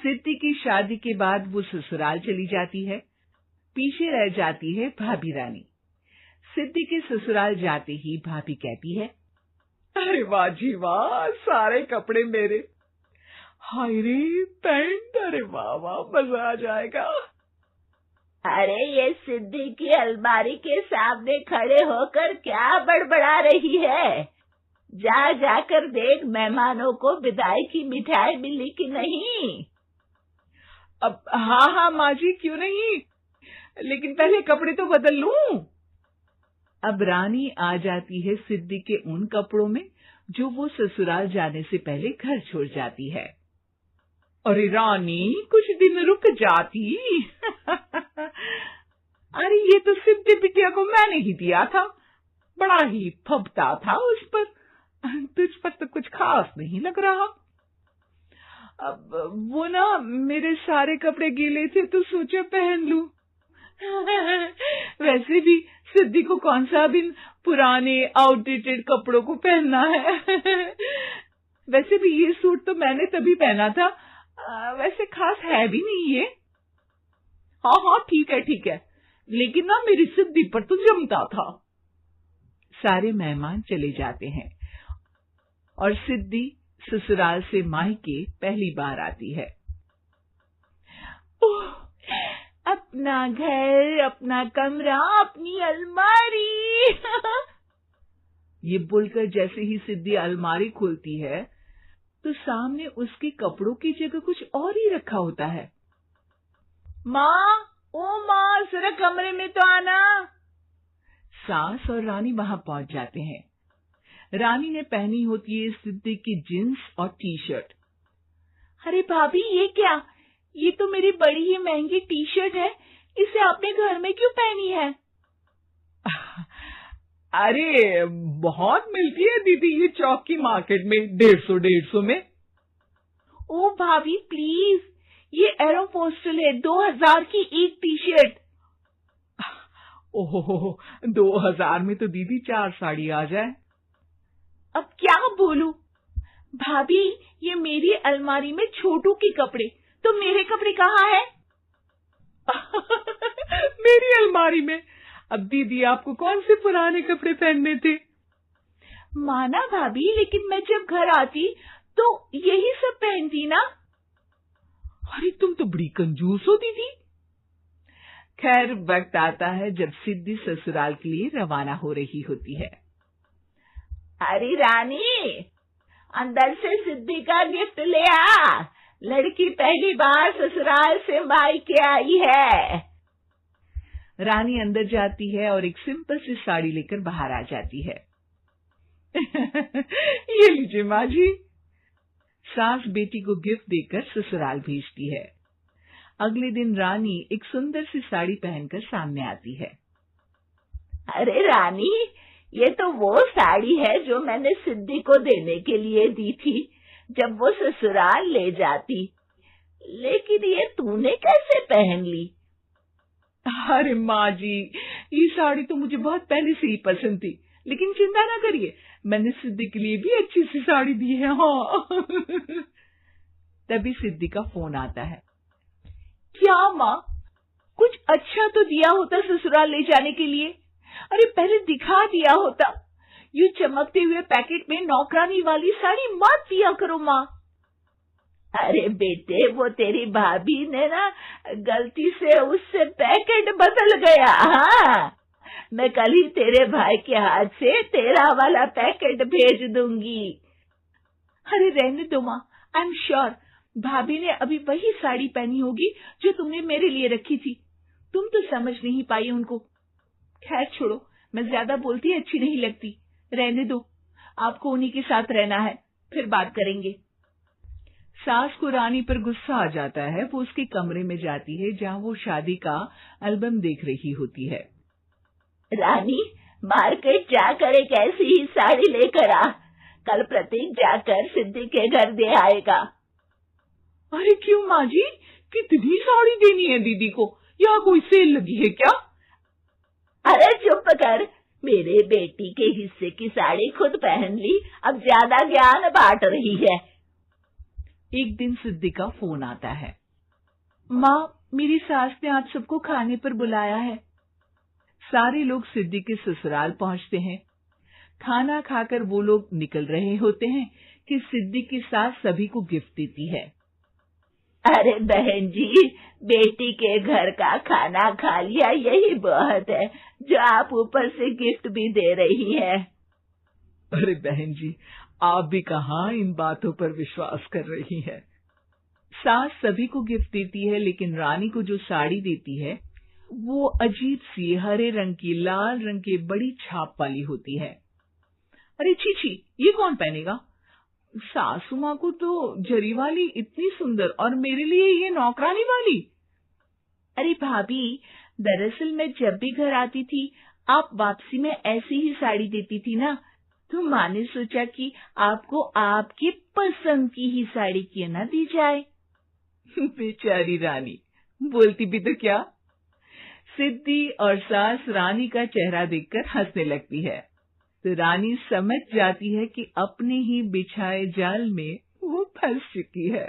सिद्धि की शादी के बाद वो ससुराल चली जाती है। पीछे रह जाती है भाभी रानी। सिद्धि के ससुराल जाते ही भाभी कहती है, अरे वाह जी वाह, सारे कपड़े मेरे। हाय रे पैंट, अरे वाह वाह, मजा आ जाएगा। अरे ये सिद्धि की अलमारी के सामने खड़े होकर क्या बड़बड़ा रही है? जा जाकर देख मेहमानों को विदाई की मिठाई मिली कि नहीं। अब हाँ माँ जी, क्यों नहीं, लेकिन पहले कपड़े तो बदल लूं। अब रानी आ जाती है सिद्धि के उन कपड़ों में जो वो ससुराल जाने से पहले घर छोड़ जाती है। अरे रानी, कुछ दिन रुक जाती। अरे ये तो सिद्धि बिटिया को मैंने ही दिया था, बड़ा ही फबता था उस पर, तुझ पर तो कुछ खास नहीं लग रहा। अब वो ना मेरे सारे कपड़े गीले थे तो सोचा पहन लूं। वैसे भी सिद्धि को कौन सा भी पुराने आउटडेटेड कपड़ों को पहनना है। वैसे भी ये सूट तो मैंने तभी पहना था, वैसे खास है भी नहीं ये। हाँ ठीक है, लेकिन ना मेरी सिद्धि पर तो जमता था। सारे मेहमान चले जाते हैं और सिद्धि ससुराल से मायके पहली बार आती है। अपना घर, अपना कमरा, अपनी अलमारी। ये बोलकर जैसे ही सिद्धि अलमारी खोलती है तो सामने उसके कपड़ों की जगह कुछ और ही रखा होता है। माँ, ओ माँ, जरा कमरे में तो आना। सास और रानी वहां पहुंच जाते हैं। रानी ने पहनी होती है सिद्धि की जींस और टी शर्ट। अरे भाभी, ये क्या? ये तो मेरी बड़ी ही महंगी टी शर्ट है, इसे आपने घर में क्यों पहनी है? अरे बहुत मिलती है दीदी ये चौक की मार्केट में, 150 में। ओ भाभी प्लीज, ये एरोपोस्टल है, 2000 की एक टी शर्ट। ओहो, 2000 में तो दीदी 4 साड़ी आ जाए। अब क्या बोलूं भाभी, ये मेरी अलमारी में छोटू के कपड़े, तो मेरे कपड़े कहाँ हैं? मेरी अलमारी में। अब दीदी आपको कौन से पुराने कपड़े पहनने थे? माना भाभी, लेकिन मैं जब घर आती तो यही सब पहनती ना। अरे तुम तो बड़ी कंजूस हो दीदी। खैर, वक्त आता है जब सिद्धि ससुराल के लिए रवाना हो रही होती है। अरे रानी, अंदर से सिद्धि का गिफ्ट ले आ, लड़की पहली बार ससुराल से मायके आई है। रानी अंदर जाती है और एक सिंपल सी साड़ी लेकर बाहर आ जाती है। ये लीजिए माँ जी। सास बेटी को गिफ्ट देकर ससुराल भेजती है। अगले दिन रानी एक सुंदर सी साड़ी पहनकर सामने आती है। अरे रानी, ये तो वो साड़ी है जो मैंने सिद्धि को देने के लिए दी थी जब वो ससुराल ले जाती, लेकिन ये तूने कैसे पहन ली? अरे माँ जी, ये साड़ी तो मुझे बहुत पहले से ही पसंद थी, लेकिन चिंता ना करिए, मैंने सिद्धि के लिए भी अच्छी सी साड़ी दी है। हाँ। तभी सिद्धि का फोन आता है। क्या माँ, कुछ अच्छा तो दिया होता ससुराल ले जाने के लिए। अरे पहले दिखा दिया होता। ये चमकते हुए पैकेट में नौकरानी वाली साड़ी मत दिया करो माँ। अरे बेटे, वो तेरी भाभी ने ना गलती से उससे पैकेट बदल गया। हाँ, मैं कल ही तेरे भाई के हाथ से तेरा वाला पैकेट भेज दूंगी। अरे रहने दो माँ, आई एम श्योर भाभी ने अभी वही साड़ी पहनी होगी जो तुमने मेरे लिए रखी थी। तुम तो समझ नहीं पाई उनको। खैर छोड़ो, मैं ज्यादा बोलती अच्छी नहीं लगती, रहने दो, आपको उन्हीं के साथ रहना है, फिर बात करेंगे। सास को रानी पर गुस्सा आ जाता है। वो उसके कमरे में जाती है जहाँ वो शादी का एल्बम देख रही होती है। रानी, मार्केट जाकर एक ऐसी ही साड़ी लेकर आ, कल प्रतीक जाकर सिद्धि के घर दे आएगा। अरे क्यों माँ जी, कितनी साड़ी देनी है दीदी को? यहाँ कोई सेल लगी है क्या? अरे चुप कर, मेरे बेटी के हिस्से की साड़ी खुद पहन ली, अब ज्यादा ज्ञान बांट रही है। एक दिन सिद्धि का फोन आता है। माँ, मेरी सास ने आप सबको खाने पर बुलाया है। सारे लोग सिद्धि के ससुराल पहुंचते हैं। खाना खाकर वो लोग निकल रहे होते हैं कि सिद्धि की सास सभी को गिफ्ट देती है। अरे बहन जी, बेटी के घर का खाना खा लिया, यही बहुत है जो आप ऊपर से गिफ्ट भी दे रही है। अरे बहन जी, आप भी कहाँ इन बातों पर विश्वास कर रही है। सास सभी को गिफ्ट देती है, लेकिन रानी को जो साड़ी देती है वो अजीब सी हरे रंग की लाल रंग की बड़ी छाप वाली होती है। अरे छी, ये कौन पहनेगा? सासू माँ को तो जरी वाली इतनी सुंदर, और मेरे लिए ये नौकरानी वाली। अरे भाभी, दरअसल मैं जब भी घर आती थी आप वापसी में ऐसी ही साड़ी देती थी ना, तो माँ ने सोचा कि आपको आपकी पसंद की ही साड़ी क्यों ना दी जाए। बेचारी रानी, बोलती भी तो क्या। सिद्धि और सास रानी का चेहरा देखकर हंसने लगती है, तो रानी समझ जाती है कि अपने ही बिछाए जाल में वो फंस चुकी है।